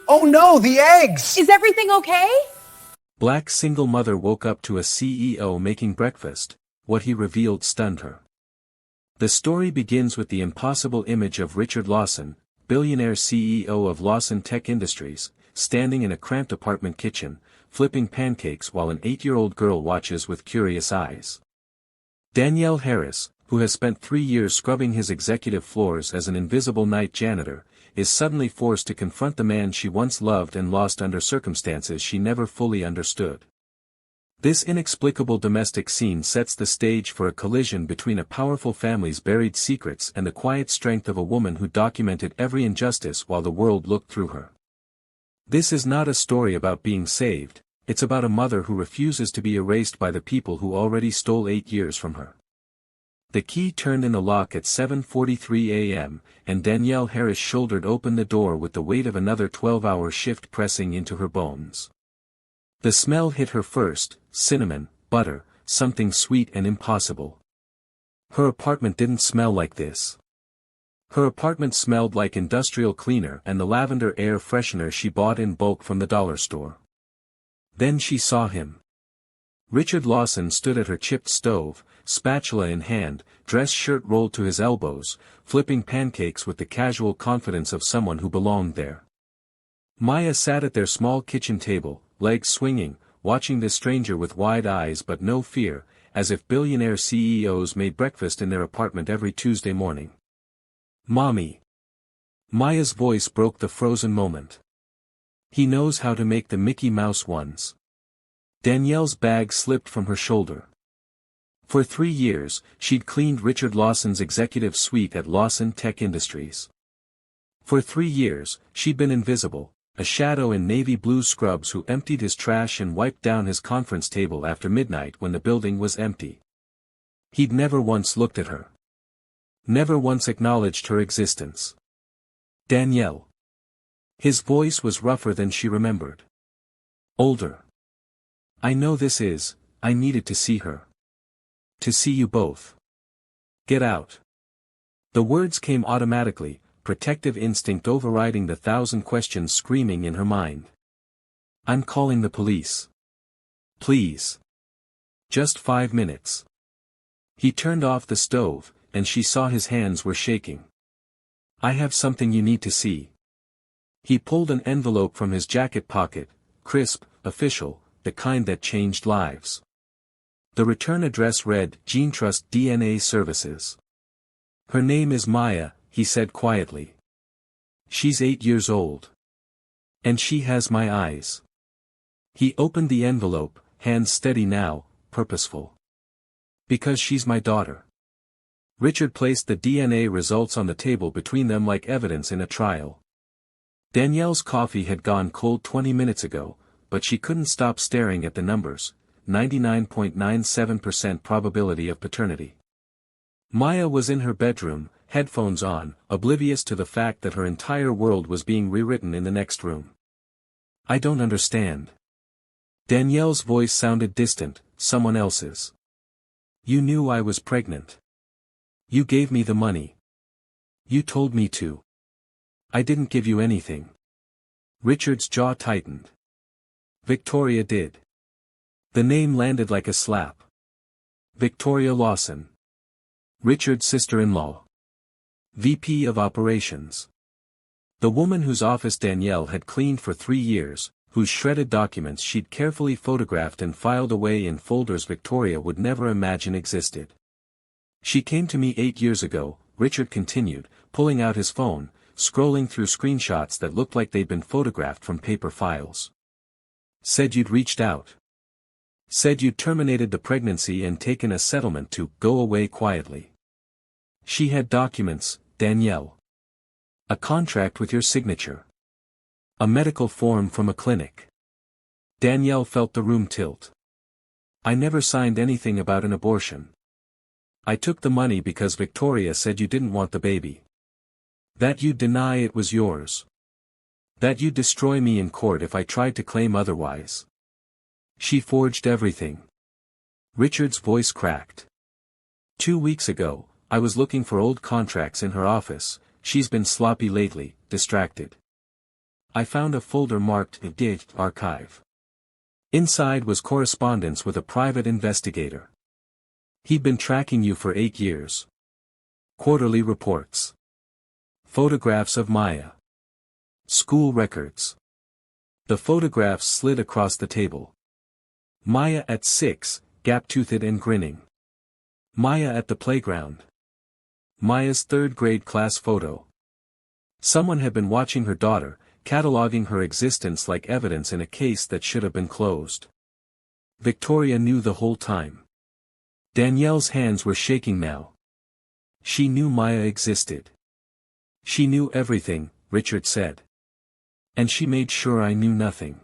Oh no, the eggs! Is everything okay? Black single mother woke up to a CEO making breakfast. What he revealed stunned her. The story begins with the impossible image of Richard Lawson, billionaire CEO of Lawson Tech Industries, standing in a cramped apartment kitchen, flipping pancakes while an 8-year-old girl watches with curious eyes. Danielle Harris, who has spent 3 years scrubbing his executive floors as an invisible night janitor, is suddenly forced to confront the man she once loved and lost under circumstances she never fully understood. This inexplicable domestic scene sets the stage for a collision between a powerful family's buried secrets and the quiet strength of a woman who documented every injustice while the world looked through her. This is not a story about being saved, it's about a mother who refuses to be erased by the people who already stole 8 years from her. The key turned in the lock at 7:43 a.m., and Danielle Harris shouldered open the door with the weight of another 12-hour shift pressing into her bones. The smell hit her first: cinnamon, butter, something sweet and impossible. Her apartment didn't smell like this. Her apartment smelled like industrial cleaner and the lavender air freshener she bought in bulk from the dollar store. Then she saw him. Richard Lawson stood at her chipped stove, spatula in hand, dress shirt rolled to his elbows, flipping pancakes with the casual confidence of someone who belonged there. Maya sat at their small kitchen table, legs swinging, watching this stranger with wide eyes but no fear, as if billionaire CEOs made breakfast in their apartment every Tuesday morning. "Mommy." Maya's voice broke the frozen moment. "He knows how to make the Mickey Mouse ones." Danielle's bag slipped from her shoulder. For 3 years, she'd cleaned Richard Lawson's executive suite at Lawson Tech Industries. For 3 years, she'd been invisible, a shadow in navy blue scrubs who emptied his trash and wiped down his conference table after midnight when the building was empty. He'd never once looked at her. Never once acknowledged her existence. "Danielle." His voice was rougher than she remembered. "Older. I know this is, I needed to see her. To see you both. Get out." The words came automatically, protective instinct overriding the 1,000 questions screaming in her mind. "I'm calling the police. Please. Just 5 minutes." He turned off the stove, and she saw his hands were shaking. "I have something you need to see." He pulled an envelope from his jacket pocket, crisp, official, the kind that changed lives. The return address read, Gene Trust DNA Services. "Her name is Maya," he said quietly. "She's 8 years old. And she has my eyes." He opened the envelope, hands steady now, purposeful. "Because she's my daughter." Richard placed the DNA results on the table between them like evidence in a trial. Danielle's coffee had gone cold 20 minutes ago, but she couldn't stop staring at the numbers. 99.97% probability of paternity. Maya was in her bedroom, headphones on, oblivious to the fact that her entire world was being rewritten in the next room. "I don't understand." Danielle's voice sounded distant, someone else's. "You knew I was pregnant. You gave me the money. You told me to. I didn't give you anything." Richard's jaw tightened. "Victoria did." The name landed like a slap. Victoria Lawson. Richard's sister-in-law. VP of Operations. The woman whose office Danielle had cleaned for 3 years, whose shredded documents she'd carefully photographed and filed away in folders Victoria would never imagine existed. "She came to me 8 years ago," Richard continued, pulling out his phone, scrolling through screenshots that looked like they'd been photographed from paper files. "Said you'd reached out. Said you'd terminated the pregnancy and taken a settlement to go away quietly. She had documents, Danielle. A contract with your signature. A medical form from a clinic." Danielle felt the room tilt. "I never signed anything about an abortion. I took the money because Victoria said you didn't want the baby. That you'd deny it was yours. That you'd destroy me in court if I tried to claim otherwise. She forged everything." Richard's voice cracked. 2 weeks ago, I was looking for old contracts in her office. She's been sloppy lately, distracted. I found a folder marked "Date Archive." Inside was correspondence with a private investigator. He'd been tracking you for 8 years. Quarterly reports. Photographs of Maya. School records. The photographs slid across the table. Maya at 6, gap-toothed and grinning. Maya at the playground. Maya's 3rd grade class photo. Someone had been watching her daughter, cataloging her existence like evidence in a case that should have been closed. Victoria knew the whole time. Danielle's hands were shaking now. She knew Maya existed. She knew everything, Richard said. And she made sure I knew nothing.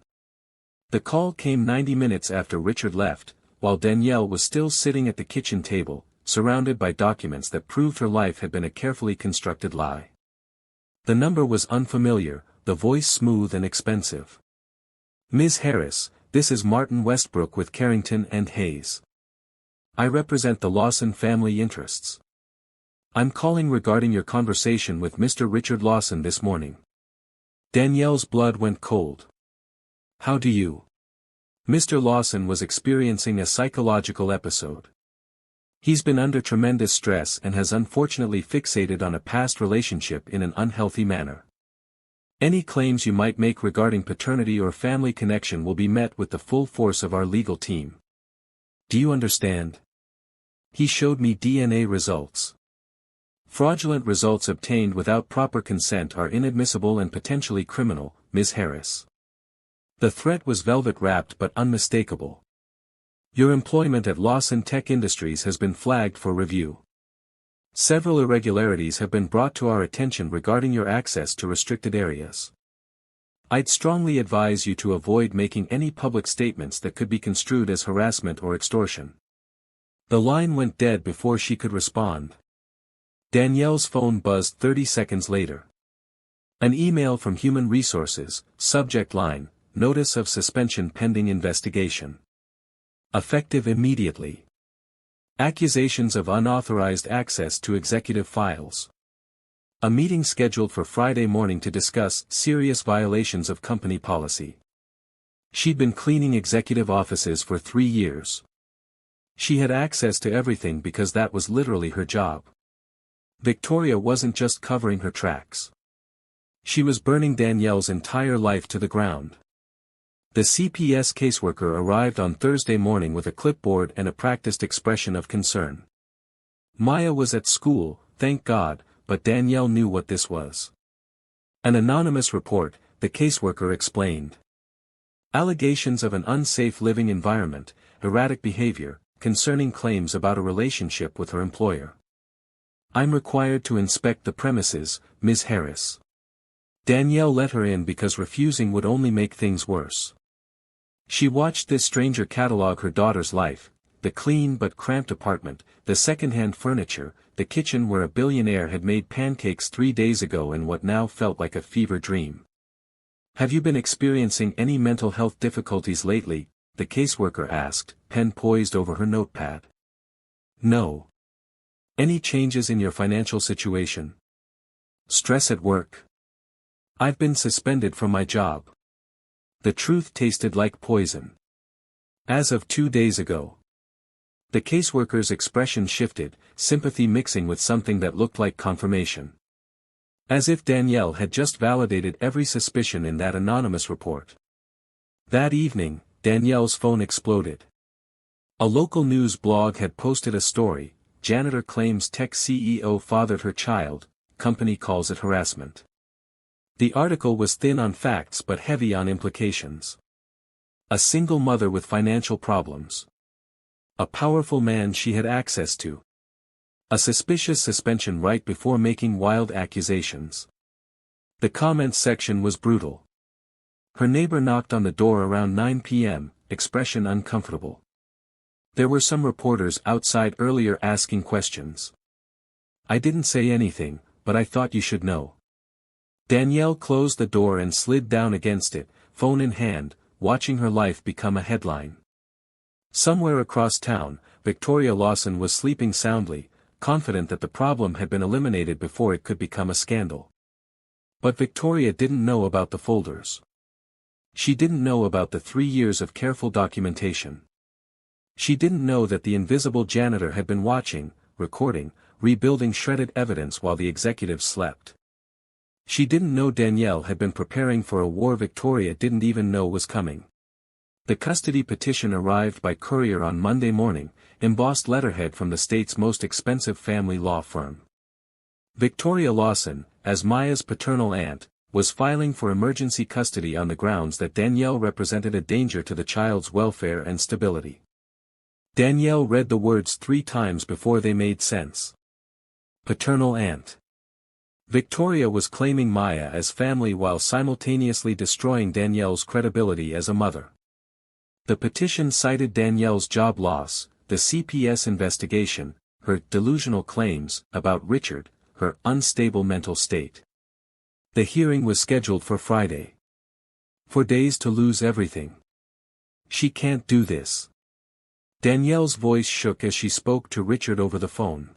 The call came 90 minutes after Richard left, while Danielle was still sitting at the kitchen table, surrounded by documents that proved her life had been a carefully constructed lie. The number was unfamiliar, the voice smooth and expensive. "Ms. Harris, this is Martin Westbrook with Carrington and Hayes. I represent the Lawson family interests. I'm calling regarding your conversation with Mr. Richard Lawson this morning." Danielle's blood went cold. "How do you?" Mr. Lawson was experiencing a psychological episode. He's been under tremendous stress and has unfortunately fixated on a past relationship in an unhealthy manner. Any claims you might make regarding paternity or family connection will be met with the full force of our legal team. Do you understand? He showed me DNA results. Fraudulent results obtained without proper consent are inadmissible and potentially criminal, Ms. Harris. The threat was velvet-wrapped but unmistakable. Your employment at Lawson Tech Industries has been flagged for review. Several irregularities have been brought to our attention regarding your access to restricted areas. I'd strongly advise you to avoid making any public statements that could be construed as harassment or extortion. The line went dead before she could respond. Danielle's phone buzzed 30 seconds later. An email from Human Resources, subject line, "Notice of suspension pending investigation. Effective immediately. Accusations of unauthorized access to executive files. A meeting scheduled for Friday morning to discuss serious violations of company policy." She'd been cleaning executive offices for 3 years. She had access to everything because that was literally her job. Victoria wasn't just covering her tracks. She was burning Danielle's entire life to the ground. The CPS caseworker arrived on Thursday morning with a clipboard and a practiced expression of concern. Maya was at school, thank God, but Danielle knew what this was. An anonymous report, the caseworker explained. Allegations of an unsafe living environment, erratic behavior, concerning claims about a relationship with her employer. I'm required to inspect the premises, Ms. Harris. Danielle let her in because refusing would only make things worse. She watched this stranger catalog her daughter's life, the clean but cramped apartment, the second-hand furniture, the kitchen where a billionaire had made pancakes 3 days ago in what now felt like a fever dream. Have you been experiencing any mental health difficulties lately? The caseworker asked, pen poised over her notepad. No. Any changes in your financial situation? Stress at work? I've been suspended from my job. The truth tasted like poison. As of 2 days ago. The caseworker's expression shifted, sympathy mixing with something that looked like confirmation. As if Danielle had just validated every suspicion in that anonymous report. That evening, Danielle's phone exploded. A local news blog had posted a story, "Janitor claims tech CEO fathered her child, company calls it harassment." The article was thin on facts but heavy on implications. A single mother with financial problems. A powerful man she had access to. A suspicious suspension right before making wild accusations. The comments section was brutal. Her neighbor knocked on the door around 9 p.m., expression uncomfortable. There were some reporters outside earlier asking questions. I didn't say anything, but I thought you should know. Danielle closed the door and slid down against it, phone in hand, watching her life become a headline. Somewhere across town, Victoria Lawson was sleeping soundly, confident that the problem had been eliminated before it could become a scandal. But Victoria didn't know about the folders. She didn't know about the 3 years of careful documentation. She didn't know that the invisible janitor had been watching, recording, rebuilding shredded evidence while the executives slept. She didn't know Danielle had been preparing for a war Victoria didn't even know was coming. The custody petition arrived by courier on Monday morning, embossed letterhead from the state's most expensive family law firm. Victoria Lawson, as Maya's paternal aunt, was filing for emergency custody on the grounds that Danielle represented a danger to the child's welfare and stability. Danielle read the words 3 times before they made sense. Paternal aunt. Victoria was claiming Maya as family while simultaneously destroying Danielle's credibility as a mother. The petition cited Danielle's job loss, the CPS investigation, her delusional claims about Richard, her unstable mental state. The hearing was scheduled for Friday. 4 days to lose everything. She can't do this. Danielle's voice shook as she spoke to Richard over the phone.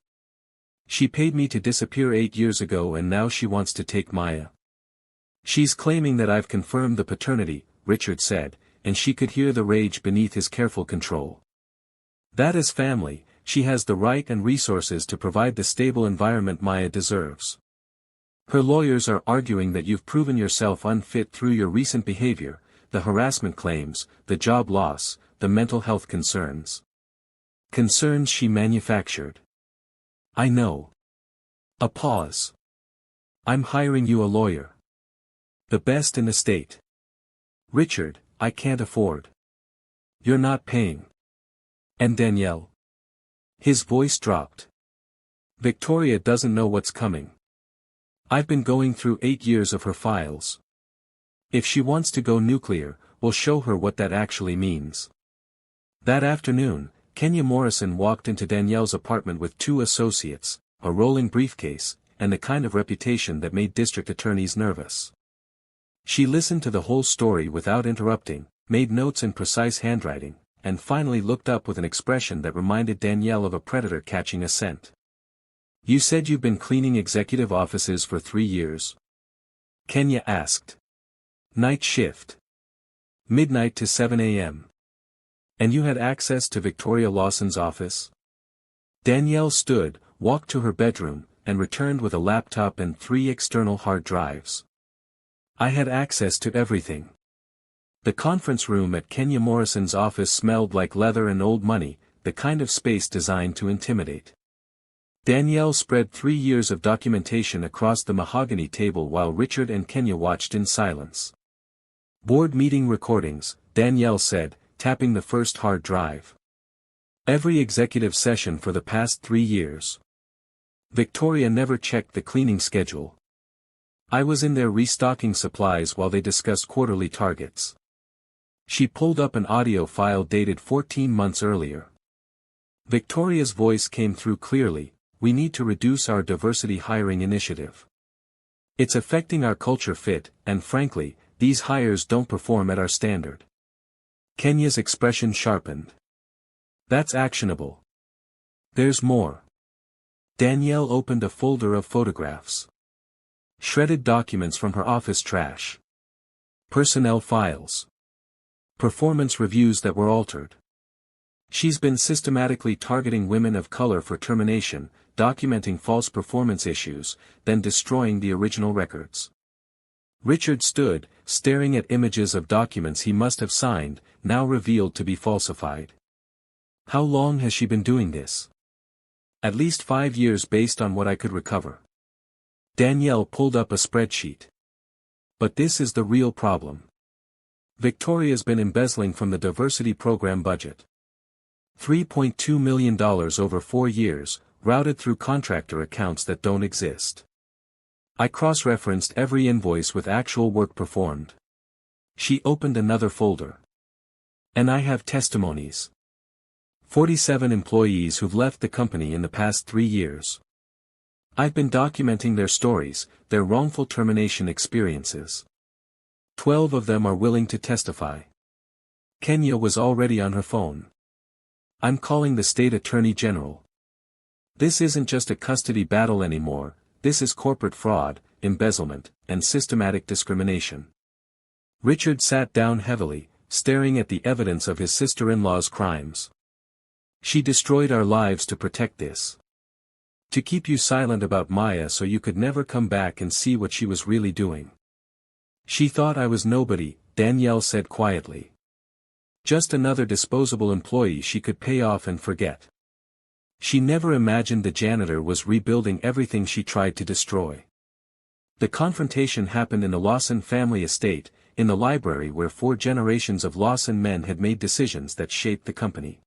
She paid me to disappear 8 years ago and now she wants to take Maya. She's claiming that I've confirmed the paternity, Richard said, and she could hear the rage beneath his careful control. That is family, she has the right and resources to provide the stable environment Maya deserves. Her lawyers are arguing that you've proven yourself unfit through your recent behavior, the harassment claims, the job loss, the mental health concerns. Concerns she manufactured. I know. A pause. I'm hiring you a lawyer. The best in the state. Richard, I can't afford. You're not paying. And Danielle? His voice dropped. Victoria doesn't know what's coming. I've been going through 8 years of her files. If she wants to go nuclear, we'll show her what that actually means. That afternoon, Kenya Morrison walked into Danielle's apartment with 2 associates, a rolling briefcase, and the kind of reputation that made district attorneys nervous. She listened to the whole story without interrupting, made notes in precise handwriting, and finally looked up with an expression that reminded Danielle of a predator catching a scent. You said you've been cleaning executive offices for 3 years? Kenya asked. Night shift. Midnight to 7 a.m. And you had access to Victoria Lawson's office? Danielle stood, walked to her bedroom, and returned with a laptop and 3 external hard drives. I had access to everything. The conference room at Kenya Morrison's office smelled like leather and old money, the kind of space designed to intimidate. Danielle spread 3 years of documentation across the mahogany table while Richard and Kenya watched in silence. Board meeting recordings, Danielle said, tapping the first hard drive. Every executive session for the past 3 years. Victoria never checked the cleaning schedule. I was in there restocking supplies while they discussed quarterly targets. She pulled up an audio file dated 14 months earlier. Victoria's voice came through clearly. We need to reduce our diversity hiring initiative. It's affecting our culture fit, and frankly, these hires don't perform at our standard. Kenya's expression sharpened. That's actionable. There's more. Danielle opened a folder of photographs. Shredded documents from her office trash. Personnel files. Performance reviews that were altered. She's been systematically targeting women of color for termination, documenting false performance issues, then destroying the original records. Richard stood, staring at images of documents he must have signed, now revealed to be falsified. How long has she been doing this? At least 5 years based on what I could recover. Danielle pulled up a spreadsheet. But this is the real problem. Victoria's been embezzling from the diversity program budget. $3.2 million over 4 years, routed through contractor accounts that don't exist. I cross-referenced every invoice with actual work performed. She opened another folder. And I have testimonies. 47 employees who've left the company in the past 3 years. I've been documenting their stories, their wrongful termination experiences. 12 of them are willing to testify. Kenya was already on her phone. I'm calling the state attorney general. This isn't just a custody battle anymore, this is corporate fraud, embezzlement, and systematic discrimination. Richard sat down heavily, staring at the evidence of his sister-in-law's crimes. She destroyed our lives to protect this. To keep you silent about Maya so you could never come back and see what she was really doing. She thought I was nobody, Danielle said quietly. Just another disposable employee she could pay off and forget. She never imagined the janitor was rebuilding everything she tried to destroy. The confrontation happened in the Lawson family estate, in the library where 4 generations of Lawson men had made decisions that shaped the company.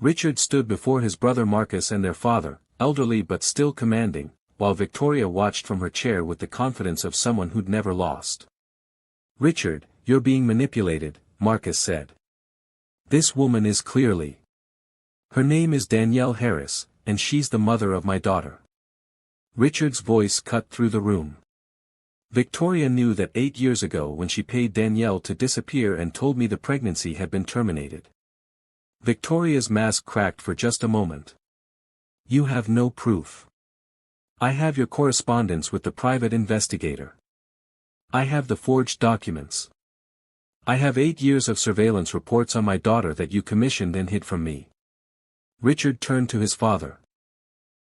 Richard stood before his brother Marcus and their father, elderly but still commanding, while Victoria watched from her chair with the confidence of someone who'd never lost. "Richard, you're being manipulated," Marcus said. "This woman is clearly. Her name is Danielle Harris, and she's the mother of my daughter." Richard's voice cut through the room. Victoria knew that 8 years ago when she paid Danielle to disappear and told me the pregnancy had been terminated. Victoria's mask cracked for just a moment. "You have no proof." "I have your correspondence with the private investigator. I have the forged documents. I have 8 years of surveillance reports on my daughter that you commissioned and hid from me." Richard turned to his father.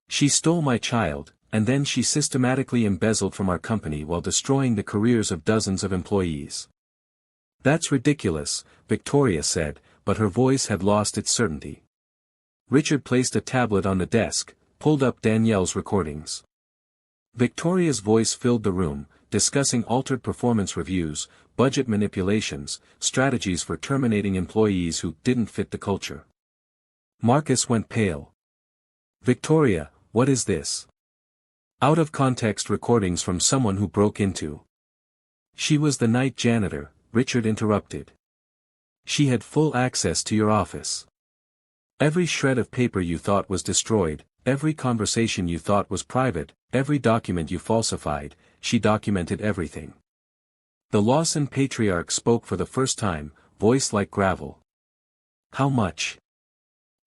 "She stole my child, and then she systematically embezzled from our company while destroying the careers of dozens of employees." "That's ridiculous," Victoria said, but her voice had lost its certainty. Richard placed a tablet on the desk, pulled up Danielle's recordings. Victoria's voice filled the room, discussing altered performance reviews, budget manipulations, strategies for terminating employees who didn't fit the culture. Marcus went pale. "Victoria, what is this?" "Out-of-context recordings from someone who broke into." "She was the night janitor," Richard interrupted. "She had full access to your office. Every shred of paper you thought was destroyed, every conversation you thought was private, every document you falsified, she documented everything." The Lawson patriarch spoke for the first time, voice like gravel. "How much?"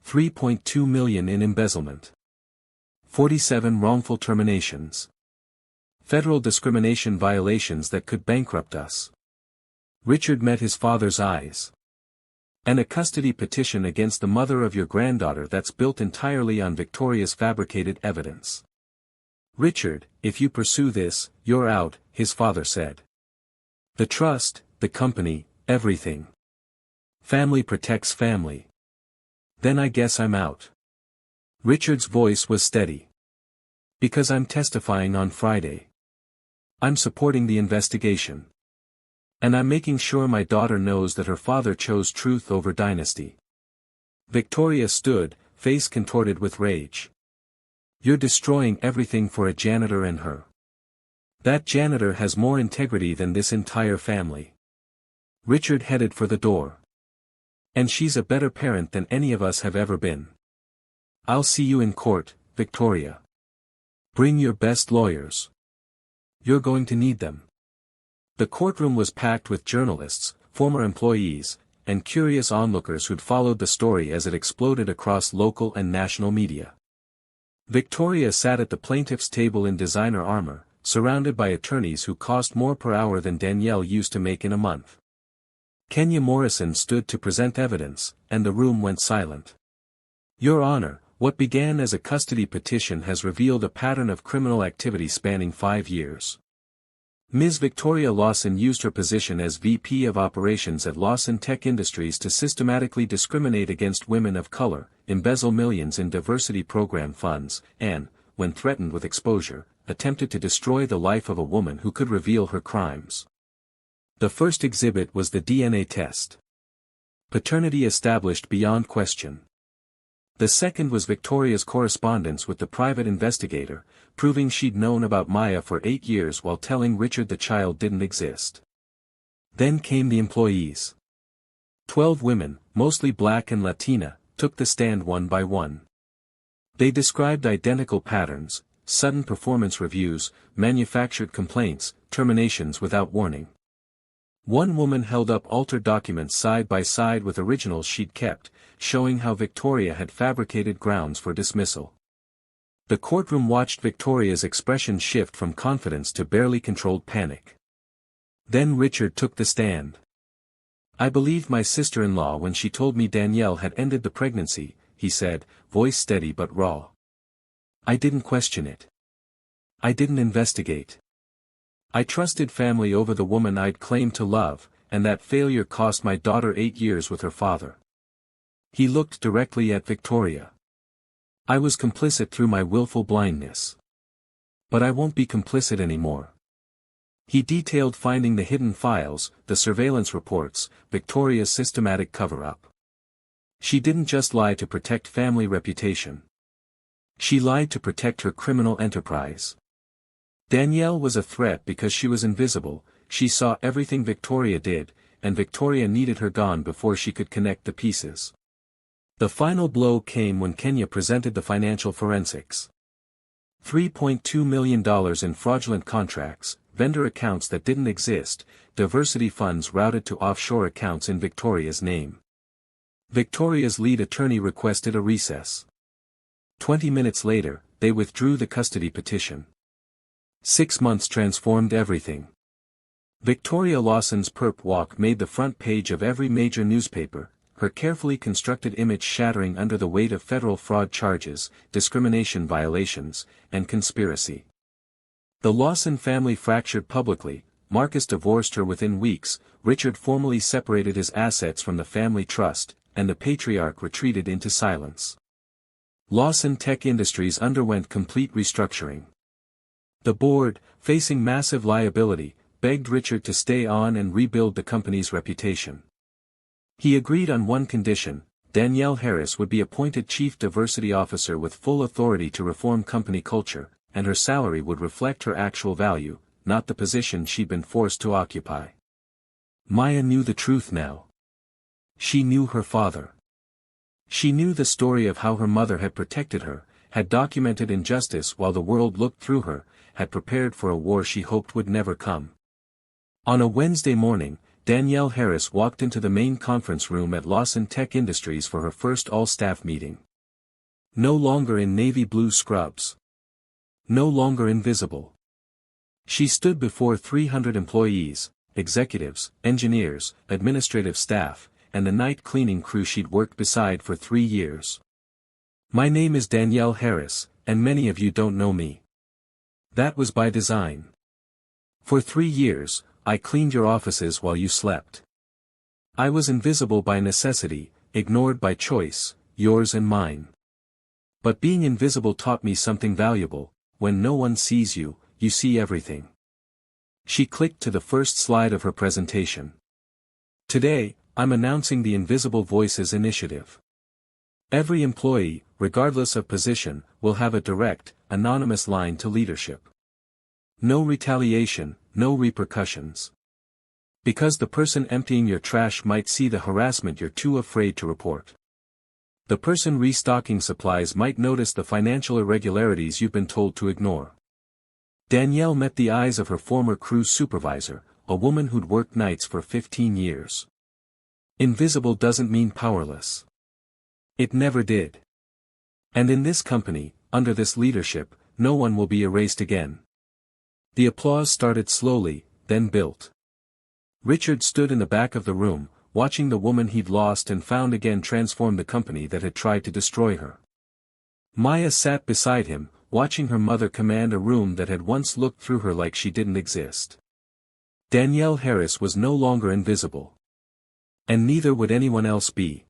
$3.2 million in embezzlement. 47 wrongful terminations. Federal discrimination violations that could bankrupt us. Richard met his father's eyes. "And a custody petition against the mother of your granddaughter that's built entirely on Victoria's fabricated evidence." "Richard, if you pursue this, you're out," his father said. "The trust, the company, everything. Family protects family." "Then I guess I'm out." Richard's voice was steady. "Because I'm testifying on Friday. I'm supporting the investigation. And I'm making sure my daughter knows that her father chose truth over dynasty." Victoria stood, face contorted with rage. "You're destroying everything for a janitor and her. That janitor has more integrity than this entire family." Richard headed for the door. "And she's a better parent than any of us have ever been." "I'll see you in court, Victoria. Bring your best lawyers. You're going to need them." The courtroom was packed with journalists, former employees, and curious onlookers who'd followed the story as it exploded across local and national media. Victoria sat at the plaintiff's table in designer armor, surrounded by attorneys who cost more per hour than Danielle used to make in a month. Kenya Morrison stood to present evidence, and the room went silent. "Your Honor, what began as a custody petition has revealed a pattern of criminal activity spanning 5 years. Ms. Victoria Lawson used her position as VP of Operations at Lawson Tech Industries to systematically discriminate against women of color, embezzle millions in diversity program funds, and, when threatened with exposure, attempted to destroy the life of a woman who could reveal her crimes. The first exhibit was the DNA test. Paternity established beyond question. The second was Victoria's correspondence with the private investigator, proving she'd known about Maya for 8 years while telling Richard the child didn't exist. Then came the employees. 12 women, mostly black and Latina, took the stand one by one. They described identical patterns, sudden performance reviews, manufactured complaints, terminations without warning. One woman held up altered documents side by side with originals she'd kept, showing how Victoria had fabricated grounds for dismissal. The courtroom watched Victoria's expression shift from confidence to barely controlled panic. Then Richard took the stand. "I believed my sister-in-law when she told me Danielle had ended the pregnancy," he said, voice steady but raw. "I didn't question it. I didn't investigate. I trusted family over the woman I'd claimed to love, and that failure cost my daughter 8 years with her father." He looked directly at Victoria. "I was complicit through my willful blindness. But I won't be complicit anymore." He detailed finding the hidden files, the surveillance reports, Victoria's systematic cover-up. She didn't just lie to protect family reputation. She lied to protect her criminal enterprise. Danielle was a threat because she was invisible. She saw everything Victoria did, and Victoria needed her gone before she could connect the pieces. The final blow came when Kenya presented the financial forensics. $3.2 million in fraudulent contracts, vendor accounts that didn't exist, diversity funds routed to offshore accounts in Victoria's name. Victoria's lead attorney requested a recess. 20 minutes later, they withdrew the custody petition. 6 months transformed everything. Victoria Lawson's perp walk made the front page of every major newspaper, her carefully constructed image shattering under the weight of federal fraud charges, discrimination violations, and conspiracy. The Lawson family fractured publicly. Marcus divorced her within weeks, Richard formally separated his assets from the family trust, and the patriarch retreated into silence. Lawson Tech Industries underwent complete restructuring. The board, facing massive liability, begged Richard to stay on and rebuild the company's reputation. He agreed on one condition: Danielle Harris would be appointed Chief Diversity Officer with full authority to reform company culture, and her salary would reflect her actual value, not the position she'd been forced to occupy. Maya knew the truth now. She knew her father. She knew the story of how her mother had protected her, had documented injustice while the world looked through her, had prepared for a war she hoped would never come. On a Wednesday morning, Danielle Harris walked into the main conference room at Lawson Tech Industries for her first all-staff meeting. No longer in navy blue scrubs. No longer invisible. She stood before 300 employees, executives, engineers, administrative staff, and the night cleaning crew she'd worked beside for 3 years. "My name is Danielle Harris, and many of you don't know me. That was by design. For 3 years, I cleaned your offices while you slept. I was invisible by necessity, ignored by choice, yours and mine. But being invisible taught me something valuable: when no one sees you, you see everything." She clicked to the first slide of her presentation. "Today, I'm announcing the Invisible Voices Initiative. Every employee, regardless of position, will have a direct, anonymous line to leadership. No retaliation, no repercussions. Because the person emptying your trash might see the harassment you're too afraid to report. The person restocking supplies might notice the financial irregularities you've been told to ignore." Danielle met the eyes of her former crew supervisor, a woman who'd worked nights for 15 years. Invisible doesn't mean powerless. It never did. And in this company, under this leadership, no one will be erased again. The applause started slowly, then built. Richard stood in the back of the room, watching the woman he'd lost and found again transform the company that had tried to destroy her. Maya sat beside him, watching her mother command a room that had once looked through her like she didn't exist. Danielle Harris was no longer invisible. And neither would anyone else be.